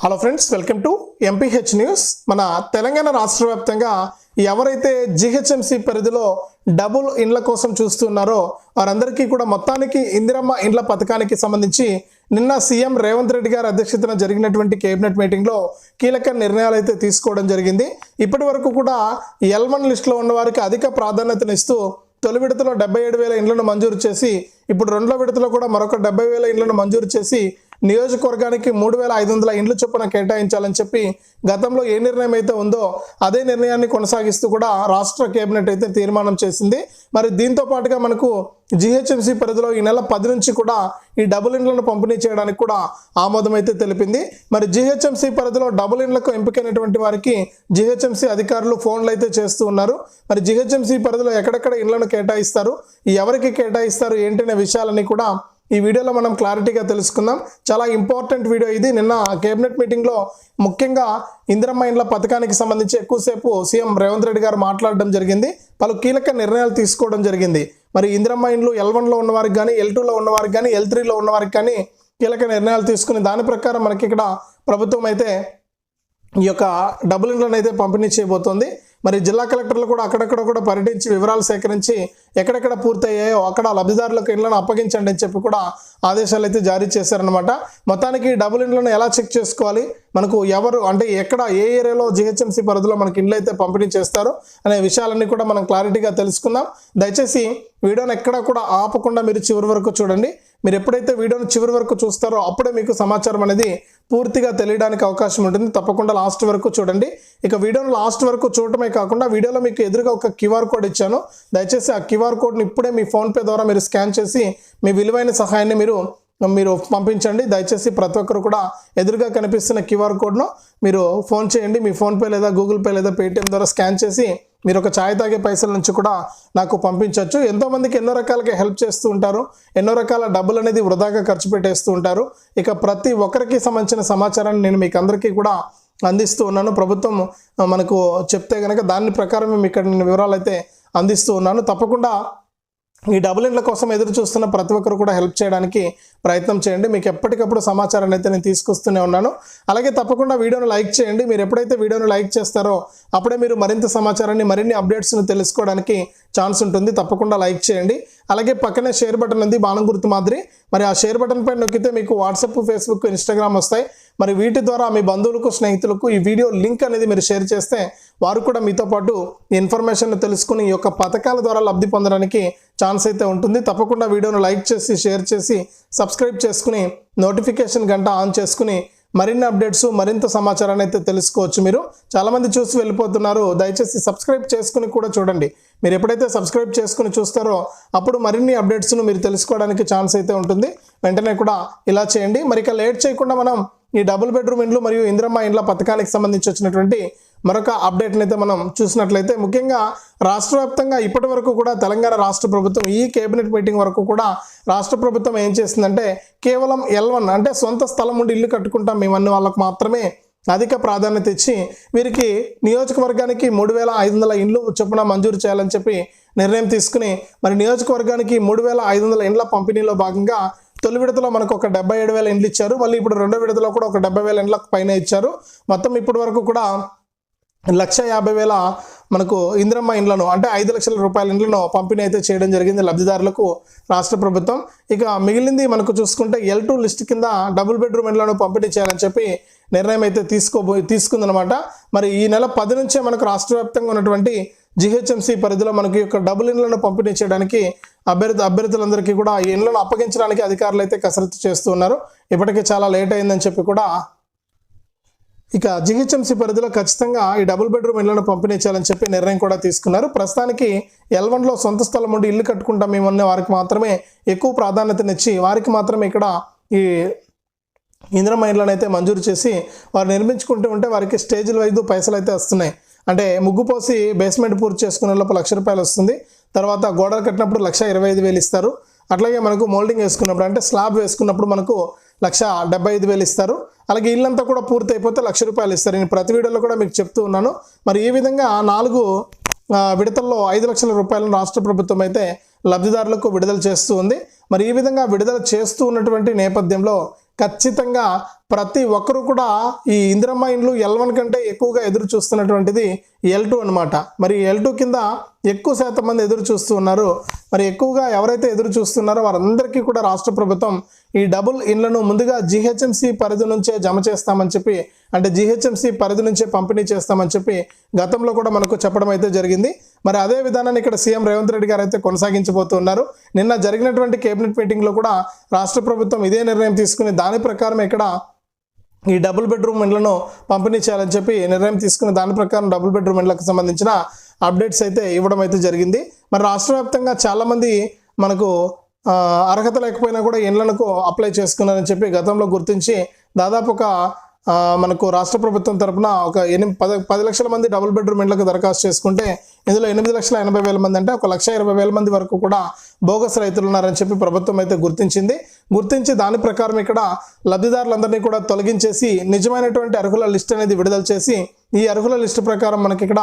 Hello friends, welcome to MPH news. మన తెలంగాణ రాష్ట్ర వ్యాప్తంగా ఎవరైతే జిహెచ్ఎంసీ పరిధిలో డబుల్ ఇండ్ల కోసం చూస్తున్నారో వారందరికీ కూడా మొత్తానికి ఇందిరమ్మ ఇండ్ల పథకానికి సంబంధించి నిన్న సీఎం రేవంత్ రెడ్డి గారి అధ్యక్షతన జరిగినటువంటి కేబినెట్ మీటింగ్లో కీలక నిర్ణయాలు అయితే తీసుకోవడం జరిగింది. ఇప్పటి వరకు కూడా L1 లిస్టులో ఉన్న వారికి అధిక ప్రాధాన్యతనిస్తూ తొలి విడతలో 77,000 ఇండ్లను మంజూరు చేసి ఇప్పుడు రెండో విడతలో కూడా మరొక 70,000 ఇండ్లను మంజూరు చేసి నియోజకవర్గానికి 3,500 ఇండ్లు చొప్పున కేటాయించాలని చెప్పి గతంలో ఏ నిర్ణయం అయితే ఉందో అదే నిర్ణయాన్ని కొనసాగిస్తూ కూడా రాష్ట్ర కేబినెట్ అయితే తీర్మానం చేసింది. మరి దీంతో పాటుగా మనకు జిహెచ్ఎంసీ పరిధిలో ఈ నెల 10 నుంచి కూడా ఈ డబుల్ ఇండ్లను పంపిణీ చేయడానికి కూడా ఆమోదం అయితే తెలిపింది. మరి జిహెచ్ఎంసీ పరిధిలో డబుల్ ఇండ్లకు ఎంపికైనటువంటి వారికి జిహెచ్ఎంసీ అధికారులు ఫోన్లు అయితే చేస్తూ ఉన్నారు. మరి జిహెచ్ఎంసీ పరిధిలో ఎక్కడెక్కడ ఇండ్లను కేటాయిస్తారు, ఎవరికి కేటాయిస్తారు ఏంటనే విషయాలన్నీ కూడా ఈ వీడియోలో మనం క్లారిటీగా తెలుసుకుందాం. చాలా ఇంపార్టెంట్ వీడియో ఇది. నిన్న కేబినెట్ మీటింగ్లో ముఖ్యంగా ఇందిరమ్మ ఇండ్ల పథకానికి సంబంధించి ఎక్కువసేపు సీఎం రేవంత్ రెడ్డి గారు మాట్లాడడం జరిగింది. పలు కీలక నిర్ణయాలు తీసుకోవడం జరిగింది. మరి ఇందిరమ్మ ఇండ్లు L1లో ఉన్నవారికి కానీ, L2లో ఉన్నవారికి కానీ, L3లో ఉన్నవారికి కానీ కీలక నిర్ణయాలు తీసుకుని దాని ప్రకారం మనకి ఇక్కడ ప్రభుత్వం అయితే ఈ యొక్క డబుల్ ఇండ్లను అయితే పంపిణీ చేయబోతోంది. మరి జిల్లా కలెక్టర్లు కూడా అక్కడక్కడ కూడా పర్యటించి వివరాలు సేకరించి ఎక్కడెక్కడ పూర్తయ్యాయో అక్కడ లబ్ధిదారులకు ఇండ్లను అప్పగించండి అని చెప్పి కూడా ఆదేశాలు అయితే జారీ చేశారనమాట. మొత్తానికి డబుల్ ఇండ్లను ఎలా చెక్ చేసుకోవాలి, మనకు ఎవరు అంటే ఎక్కడ ఏ ఏరియాలో జిహెచ్ఎంసీ పరిధిలో మనకి ఇండ్లు అయితే పంపిణీ చేస్తారు అనే విషయాలన్నీ కూడా మనం క్లారిటీగా తెలుసుకుందాం. దయచేసి వీడియోని ఎక్కడా కూడా ఆపకుండా మీరు చివరి వరకు చూడండి. మీరు ఎప్పుడైతే వీడియోని చివరి వరకు చూస్తారో అప్పుడే మీకు సమాచారం అనేది పూర్తిగా తెలియడానికి అవకాశం ఉంటుంది. తప్పకుండా లాస్ట్ వరకు చూడండి. ఇక వీడియోను లాస్ట్ వరకు చూడటమే కాకుండా వీడియోలో మీకు ఎదురుగా ఒక QR కోడ్ ఇచ్చాను. దయచేసి ఆ QR కోడ్ని ఇప్పుడే మీ ఫోన్పే ద్వారా మీరు స్కాన్ చేసి మీ విలువైన సహాయాన్ని మీరు పంపించండి. దయచేసి ప్రతి ఒక్కరు కూడా ఎదురుగా కనిపిస్తున్న QR కోడ్ను మీరు ఫోన్ చేయండి. మీ ఫోన్పే లేదా గూగుల్ పే లేదా పేటిఎం ద్వారా స్కాన్ చేసి మీరు ఒక ఛాయ్ తాగే పైసల నుంచి కూడా నాకు పంపించవచ్చు. ఎంతోమందికి ఎన్నో రకాలుగా హెల్ప్ చేస్తూ ఉంటారు, ఎన్నో రకాల డబ్బులు అనేది వృధాగా ఖర్చు పెట్టేస్తూ ఉంటారు. ఇక ప్రతి ఒక్కరికి సంబంధించిన సమాచారాన్ని నేను మీకు అందరికీ కూడా అందిస్తూ ఉన్నాను. ప్రభుత్వం మనకు చెప్తే కనుక దాని ప్రకారం ఇక్కడ నేను వివరాలు అయితే అందిస్తూ ఉన్నాను. తప్పకుండా ఈ డబుల్ ఇండ్ల కోసం ఎదురు చూస్తున్న ప్రతి ఒక్కరు కూడా హెల్ప్ చేయడానికి ప్రయత్నం చేయండి. మీకు ఎప్పటికప్పుడు సమాచారాన్ని అయితే నేను తీసుకొస్తూనే ఉన్నాను. అలాగే తప్పకుండా వీడియోను లైక్ చేయండి. మీరు ఎప్పుడైతే వీడియోను లైక్ చేస్తారో అప్పుడే మీరు మరింత సమాచారాన్ని, మరిన్ని అప్డేట్స్ను తెలుసుకోవడానికి ఛాన్స్ ఉంటుంది. తప్పకుండా లైక్ చేయండి. అలాగే పక్కనే షేర్ బటన్ ఉంది, బాణం గుర్తు మాదిరి. మరి ఆ షేర్ బటన్ పైన నొక్కితే మీకు వాట్సాప్, ఫేస్బుక్, ఇన్స్టాగ్రామ్ వస్తాయి. మరి వీటి ద్వారా మీ బంధువులకు, స్నేహితులకు ఈ వీడియో లింక్ అనేది మీరు షేర్ చేస్తే వారు కూడా మీతో పాటు ఈ ఇన్ఫర్మేషన్ తెలుసుకుని ఈ యొక్క పథకాల ద్వారా లబ్ధి పొందడానికి ఛాన్స్ అయితే ఉంటుంది. తప్పకుండా వీడియోను లైక్ చేసి, షేర్ చేసి, సబ్స్క్రైబ్ చేసుకుని నోటిఫికేషన్ గంట ఆన్ చేసుకుని మరిన్ని అప్డేట్స్, మరింత సమాచారాన్ని అయితే తెలుసుకోవచ్చు. మీరు చాలామంది చూసి వెళ్ళిపోతున్నారు. దయచేసి సబ్స్క్రైబ్ చేసుకుని కూడా చూడండి. మీరు ఎప్పుడైతే సబ్స్క్రైబ్ చేసుకుని చూస్తారో అప్పుడు మరిన్ని అప్డేట్స్ను మీరు తెలుసుకోవడానికి ఛాన్స్ అయితే ఉంటుంది. వెంటనే కూడా ఇలా చేయండి. మరి ఇక లేట్ చేయకుండా మనం ఈ డబుల్ బెడ్రూమ్ ఇండ్లు మరియు ఇందిరమ్మ ఇండ్ల పథకానికి సంబంధించి వచ్చినటువంటి మరొక అప్డేట్ని అయితే మనం చూసినట్లయితే ముఖ్యంగా రాష్ట్ర వ్యాప్తంగా ఇప్పటి వరకు కూడా తెలంగాణ రాష్ట్ర ప్రభుత్వం ఈ కేబినెట్ మీటింగ్ వరకు కూడా రాష్ట్ర ప్రభుత్వం ఏం చేసిందంటే కేవలం L1 అంటే సొంత స్థలం ఉండి ఇల్లు కట్టుకుంటాం మేమన్న వాళ్ళకు మాత్రమే అధిక ప్రాధాన్యత ఇచ్చి వీరికి నియోజకవర్గానికి 3,500 ఇండ్లు చొప్పున మంజూరు చేయాలని చెప్పి నిర్ణయం తీసుకుని మరి నియోజకవర్గానికి 3,500 ఇండ్ల పంపిణీలో భాగంగా తొలి విడతలో మనకు ఒక 77,000 ఇండ్లు ఇచ్చారు. మళ్ళీ ఇప్పుడు రెండో విడతలో కూడా ఒక 70,000 ఇండ్లకు పైన ఇచ్చారు. మొత్తం ఇప్పటి వరకు కూడా 1,50,000 మనకు ఇందిరమ్మ ఇండ్లను అంటే 5 లక్షల రూపాయల ఇండ్లను పంపిణీ అయితే చేయడం జరిగింది లబ్ధిదారులకు రాష్ట్ర ప్రభుత్వం. ఇక మిగిలింది మనకు చూసుకుంటే L2 లిస్ట్ కింద డబుల్ బెడ్రూమ్ ఇండ్లను పంపిణీ చేయాలని చెప్పి నిర్ణయం అయితే తీసుకుందనమాట. మరి ఈ నెల 10 నుంచే మనకు రాష్ట్ర వ్యాప్తంగా ఉన్నటువంటి జిహెచ్ఎంసీ పరిధిలో మనకి యొక్క డబుల్ ఇండ్లను పంపిణీ చేయడానికి అభ్యర్థులందరికీ కూడా ఈ ఇండ్లను అప్పగించడానికి అధికారులు అయితే కసరత్తు చేస్తూ ఉన్నారు. ఇప్పటికే చాలా లేట్ అయిందని చెప్పి కూడా ఇక జిహెచ్ఎంసీ పరిధిలో ఖచ్చితంగా ఈ డబుల్ బెడ్రూమ్ ఇళ్లను పంపిణీ చేయాలని చెప్పి నిర్ణయం కూడా తీసుకున్నారు. ప్రస్తుతానికి L1లో సొంత స్థలం ఉండి ఇల్లు కట్టుకుంటాం మేమన్న వారికి మాత్రమే ఎక్కువ ప్రాధాన్యతనిచ్చి వారికి మాత్రమే ఇక్కడ ఈ ఇందిరమ్మ ఇండ్లను అయితే మంజూరు చేసి వారు నిర్మించుకుంటూ ఉంటే వారికి స్టేజ్ల వైపు పైసలు అయితే వస్తున్నాయి. అంటే ముగ్గు పోసి బేస్మెంట్ పూర్తి చేసుకునే లోపు ₹1,00,000 వస్తుంది. తర్వాత గోడలు కట్టినప్పుడు 1,25,000 ఇస్తారు. అట్లాగే మనకు మోల్డింగ్ వేసుకున్నప్పుడు అంటే స్లాబ్ వేసుకున్నప్పుడు మనకు 1,75,000 ఇస్తారు. అలాగే ఇల్లంతా కూడా పూర్తి అయిపోతే ₹1,00,000 ఇస్తారు. నేను ప్రతి వీడియోలో కూడా మీకు చెప్తూ ఉన్నాను. మరి ఈ విధంగా 4 విడతల్లో 5 లక్షల రూపాయలను రాష్ట్ర ప్రభుత్వం అయితే లబ్ధిదారులకు విడుదల చేస్తూ ఉంది. మరి ఈ విధంగా విడుదల చేస్తూ ఉన్నటువంటి నేపథ్యంలో ఖచ్చితంగా ప్రతి ఒక్కరు కూడా ఈ ఇందిరమ్మ ఇండ్లు L1 కంటే ఎక్కువగా ఎదురు చూస్తున్నటువంటిది L2 అనమాట. మరి L2 కింద ఎక్కువ శాతం మంది ఎదురు చూస్తూ ఉన్నారు. మరి ఎక్కువగా ఎవరైతే ఎదురు చూస్తున్నారో వారందరికీ కూడా రాష్ట్ర ప్రభుత్వం ఈ డబుల్ ఇండ్లను ముందుగా GHMC పరిధి నుంచే జమ చేస్తామని చెప్పి, అంటే GHMC పరిధి నుంచే పంపిణీ చేస్తామని చెప్పి గతంలో కూడా మనకు చెప్పడం అయితే జరిగింది. మరి అదే విధానాన్ని ఇక్కడ సీఎం రేవంత్ రెడ్డి గారు అయితే కొనసాగించబోతున్నారు. నిన్న జరిగినటువంటి కేబినెట్ మీటింగ్లో కూడా రాష్ట్ర ప్రభుత్వం ఇదే నిర్ణయం తీసుకుని దాని ప్రకారం ఇక్కడ ఈ డబుల్ బెడ్రూమ్ ఇండ్లను పంపిణీ చేయాలని చెప్పి నిర్ణయం తీసుకుని దాని ప్రకారం డబుల్ బెడ్రూమ్ ఇండ్లకు సంబంధించిన అప్డేట్స్ అయితే ఇవ్వడం అయితే జరిగింది. మరి రాష్ట్ర వ్యాప్తంగా చాలామంది మనకు అర్హత లేకపోయినా కూడా ఇండ్లకు అప్లై చేసుకున్నారని చెప్పి గతంలో గుర్తించి దాదాపు ఒక మనకు రాష్ట్ర ప్రభుత్వం తరపున ఒక 10 లక్షల మంది డబుల్ బెడ్రూమ్ ఇండ్లకు దరఖాస్తు చేసుకుంటే ఇందులో 8,80,000 మంది అంటే 1,20,000 మంది వరకు కూడా బోగస్ రైతులు ఉన్నారని చెప్పి ప్రభుత్వం అయితే గుర్తించి దాని ప్రకారం ఇక్కడ లబ్ధిదారులందరినీ కూడా తొలగించేసి నిజమైనటువంటి అర్హుల లిస్ట్ అనేది విడుదల చేసి ఈ అర్హుల లిస్టు ప్రకారం మనకి ఇక్కడ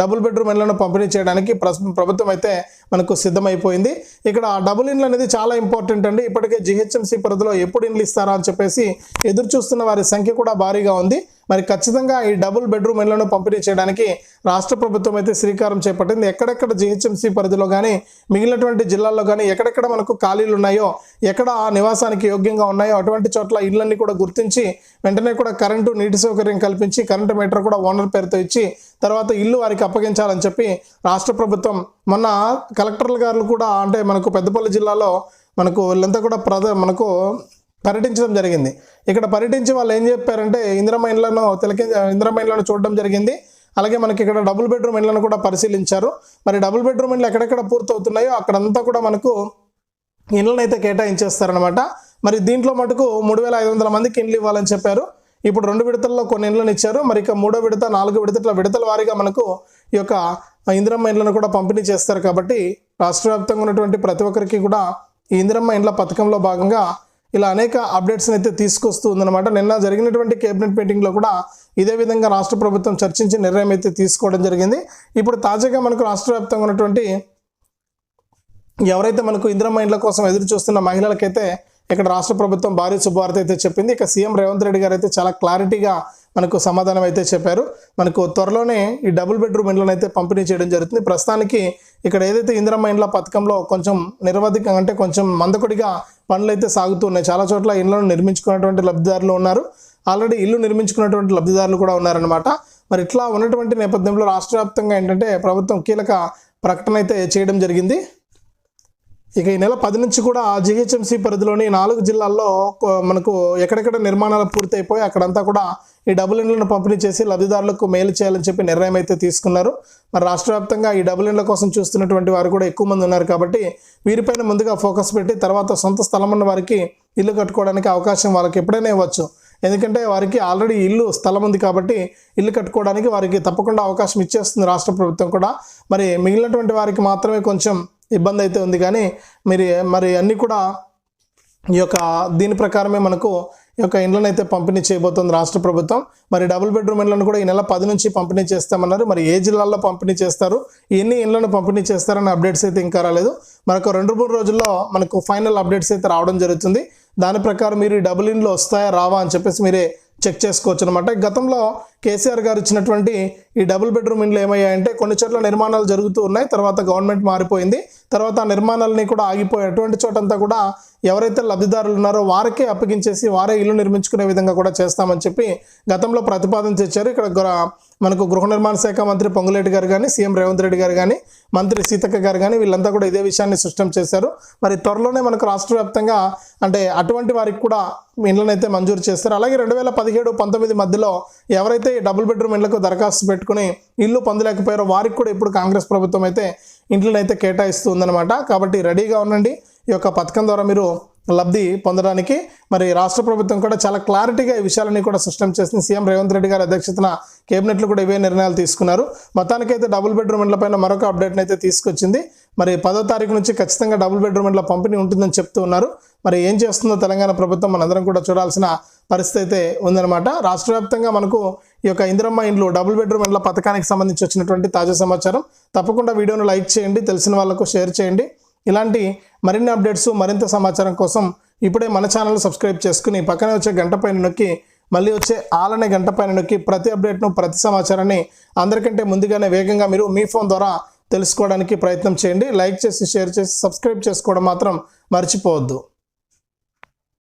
డబుల్ బెడ్రూమ్ ఇండ్లను పంపిణీ చేయడానికి ప్రభుత్వం అయితే మనకు సిద్ధమైపోయింది. ఇక్కడ డబుల్ ఇండ్లు అనేది చాలా ఇంపార్టెంట్ అండి. ఇప్పటికే GHMC పరిధిలో ఎప్పుడు ఇండ్లు ఇస్తారా అని చెప్పేసి ఎదురు చూస్తున్న వారి సంఖ్య కూడా భారీగా ఉంది. మరి ఖచ్చితంగా ఈ డబుల్ బెడ్రూమ్ ఇండ్లను పంపిణీ చేయడానికి రాష్ట్ర ప్రభుత్వం అయితే శ్రీకారం చేపట్టింది. ఎక్కడెక్కడ GHMC పరిధిలో కానీ మిగిలినటువంటి జిల్లాల్లో కానీ ఎక్కడెక్కడ మనకు ఖాళీలు ఉన్నాయో, ఎక్కడ నివాసానికి యోగ్యంగా ఉన్నాయో అటువంటి చోట్ల ఇళ్ళన్నీ కూడా గుర్తించి వెంటనే కూడా కరెంటు నీటి సౌకర్యం కల్పించి కరెంటు మీటర్ కూడా ఓనర్ పేరుతో ఇచ్చి తర్వాత ఇల్లు వారికి అప్పగించాలని చెప్పి రాష్ట్ర ప్రభుత్వం మొన్న కలెక్టర్ల గారు కూడా అంటే మనకు పెద్దపల్లి జిల్లాలో మనకు వీళ్ళంతా కూడా మనకు పర్యటించడం జరిగింది. ఇక్కడ పర్యటించి వాళ్ళు ఏం చెప్పారంటే ఇందిరమ్మ ఇండ్లను చూడడం జరిగింది. అలాగే మనకి ఇక్కడ డబుల్ బెడ్రూమ్ ఇండ్లను కూడా పరిశీలించారు. మరి డబుల్ బెడ్రూమ్ ఇండ్లు ఎక్కడెక్కడ పూర్తవుతున్నాయో అక్కడంతా కూడా మనకు ఇండ్లను అయితే కేటాయించేస్తారనమాట. మరి దీంట్లో మటుకు 3,500 మందికి ఇండ్లు ఇవ్వాలని చెప్పారు. ఇప్పుడు 2 విడతల్లో కొన్ని ఇండ్లను ఇచ్చారు. మరి ఇక 3వ విడత 4 విడతల వారీగా మనకు ఈ యొక్క ఇందిరమ్మ ఇండ్లను కూడా పంపిణీ చేస్తారు. కాబట్టి రాష్ట్ర వ్యాప్తంగా ఉన్నటువంటి ప్రతి ఒక్కరికి కూడా ఈ ఇందిరమ్మ ఇండ్ల పథకంలో భాగంగా ఇలా అనేక అప్డేట్స్ని అయితే తీసుకొస్తూ ఉందన్నమాట. నిన్న జరిగినటువంటి కేబినెట్ మీటింగ్లో కూడా ఇదే విధంగా రాష్ట్ర ప్రభుత్వం చర్చించి నిర్ణయం అయితే తీసుకోవడం జరిగింది. ఇప్పుడు తాజాగా మనకు రాష్ట్ర వ్యాప్తంగా ఉన్నటువంటి ఎవరైతే మనకు ఇందిరమ్మ ఇండ్ల కోసం ఎదురు చూస్తున్న మహిళలకైతే ఇక్కడ రాష్ట్ర ప్రభుత్వం భారీ శుభవార్త అయితే చెప్పింది. ఇక సీఎం రేవంత్ రెడ్డి గారు అయితే చాలా క్లారిటీగా మనకు సమాధానం అయితే చెప్పారు. మనకు త్వరలోనే ఈ డబుల్ బెడ్రూమ్ ఇండ్లను అయితే పంపిణీ చేయడం జరుగుతుంది. ప్రస్తుతానికి ఇక్కడ ఏదైతే ఇందిరమ్మ ఇండ్ల పథకంలో కొంచెం నిరవధికంగా అంటే కొంచెం మందకొడిగా పనులు అయితే సాగుతున్నాయి. చాలా చోట్ల ఇండ్లను నిర్మించుకున్నటువంటి లబ్ధిదారులు ఉన్నారు, ఆల్రెడీ ఇల్లు నిర్మించుకున్నటువంటి లబ్ధిదారులు కూడా ఉన్నారనమాట. మరి ఇట్లా ఉన్నటువంటి నేపథ్యంలో రాష్ట్ర వ్యాప్తంగా ఏంటంటే ప్రభుత్వం కీలక ప్రకటన అయితే చేయడం జరిగింది. ఇక ఈ నెల 10 నుంచి కూడా GHMC పరిధిలోని 4 జిల్లాల్లో మనకు ఎక్కడెక్కడ నిర్మాణాలు పూర్తయిపోయి అక్కడంతా కూడా ఈ డబుల్ ఇండ్లను పంపిణీ చేసి లబ్ధిదారులకు మేలు చేయాలని చెప్పి నిర్ణయం అయితే తీసుకున్నారు. మరి రాష్ట్ర వ్యాప్తంగా ఈ డబుల్ ఇండ్ల కోసం చూస్తున్నటువంటి వారు కూడా ఎక్కువ మంది ఉన్నారు. కాబట్టి వీరిపైన ముందుగా ఫోకస్ పెట్టి తర్వాత సొంత స్థలం ఉన్న వారికి ఇల్లు కట్టుకోవడానికి అవకాశం వాళ్ళకి ఎప్పుడైనా ఇవ్వచ్చు. ఎందుకంటే వారికి ఆల్రెడీ స్థలం ఉంది కాబట్టి ఇల్లు కట్టుకోవడానికి వారికి తప్పకుండా అవకాశం ఇచ్చేస్తుంది రాష్ట్ర ప్రభుత్వం కూడా. మరి మిగిలినటువంటి వారికి మాత్రమే కొంచెం ఇబ్బంది అయితే ఉంది. కానీ మరి అన్నీ కూడా ఈ యొక్క దీని ప్రకారమే మనకు ఈ యొక్క ఇండ్లను అయితే పంపిణీ చేయబోతుంది రాష్ట్ర ప్రభుత్వం. మరి డబుల్ బెడ్రూమ్ ఇండ్లను కూడా ఈ నెల 10 నుంచి పంపిణీ చేస్తామన్నారు. మరి ఏ జిల్లాల్లో పంపిణీ చేస్తారు, ఎన్ని ఇండ్లను పంపిణీ చేస్తారన్న అప్డేట్స్ అయితే ఇంకా రాలేదు. మరొక 2-3 రోజుల్లో మనకు ఫైనల్ అప్డేట్స్ అయితే రావడం జరుగుతుంది. దాని ప్రకారం మీరు ఈ డబుల్ ఇండ్లు వస్తాయా రావా అని చెప్పేసి మీరే చెక్ చేసుకోవచ్చు అనమాట. గతంలో కేసీఆర్ గారు ఇచ్చినటువంటి ఈ డబుల్ బెడ్రూమ్ ఇండ్లు ఏమయ్యాయంటే కొన్ని చోట్ల నిర్మాణాలు జరుగుతూ ఉన్నాయి, తర్వాత గవర్నమెంట్ మారిపోయింది, తర్వాత ఆ నిర్మాణాలని కూడా ఆగిపోయి అటువంటి చోటంతా కూడా ఎవరైతే లబ్ధిదారులు ఉన్నారో వారికే అప్పగించేసి వారే ఇల్లు నిర్మించుకునే విధంగా కూడా చేస్తామని చెప్పి గతంలో ప్రతిపాదన తెచ్చారు. ఇక్కడ మనకు గృహ నిర్మాణ శాఖ మంత్రి పొంగులేటి గారు కానీ, సీఎం రేవంత్ రెడ్డి గారు కానీ, మంత్రి సీతక్క గారు కానీ వీళ్ళంతా కూడా ఇదే విషయాన్ని స్పష్టం చేశారు. మరి త్వరలోనే మనకు రాష్ట్ర వ్యాప్తంగా అంటే అటువంటి వారికి కూడా ఇండ్లను అయితే మంజూరు చేస్తారు. అలాగే 2017-19 మధ్యలో ఎవరైతే డబుల్ బెడ్రూమ్ ఇండ్లకు దరఖాస్తు పెట్టుకుని ఇల్లు పొందలేకపోయారో వారికి కూడా ఇప్పుడు కాంగ్రెస్ ప్రభుత్వం అయితే ఇండ్లను అయితే కేటాయిస్తూ ఉందన్నమాట. కాబట్టి రెడీగా ఉండండి. ఈ యొక్క పథకం ద్వారా మీరు లబ్ధి పొందడానికి మరి రాష్ట్ర ప్రభుత్వం కూడా చాలా క్లారిటీగా ఈ విషయాలన్నీ కూడా స్పష్టం చేసింది. సీఎం రేవంత్ రెడ్డి గారి అధ్యక్షతన కేబినెట్లు కూడా ఇవే నిర్ణయాలు తీసుకున్నారు. మొత్తానికైతే డబుల్ బెడ్రూమ్ ఇండ్లపైన మరొక అప్డేట్ని అయితే తీసుకొచ్చింది. మరి 10వ తారీఖు నుంచి ఖచ్చితంగా డబుల్ బెడ్రూమ్ ఇండ్ల పంపిణీ ఉంటుందని చెప్తూ ఉన్నారు. మరి ఏం చేస్తుందో తెలంగాణ ప్రభుత్వం మనందరం కూడా చూడాల్సిన పరిస్థితి అయితే ఉందన్నమాట. రాష్ట్ర వ్యాప్తంగా మనకు ఈ యొక్క ఇందిరమ్మ ఇండ్లు డబుల్ బెడ్రూమ్ ఇండ్ల పథకానికి సంబంధించి వచ్చినటువంటి తాజా సమాచారం. తప్పకుండా వీడియోను లైక్ చేయండి, తెలిసిన వాళ్ళకు షేర్ చేయండి. ఇలాంటి మరిన్ని అప్డేట్స్ మరింత సమాచారం కోసం ఇప్పుడే మన ఛానల్ సబ్స్క్రైబ్ చేసుకుని పక్కనే వచ్చే గంట పైన నొక్కి మళ్ళీ వచ్చే ఆల్ అనే గంట పైన నొక్కి ప్రతి అప్డేట్ను ప్రతి సమాచారాన్ని అందరికంటే ముందుగానే వేగంగా మీరు మీ ఫోన్ ద్వారా తెలుసుకోవడానికి ప్రయత్నం చేయండి. లైక్ చేసి షేర్ చేసి సబ్స్క్రైబ్ చేసుకోవడం మాత్రం మర్చిపోవద్దు.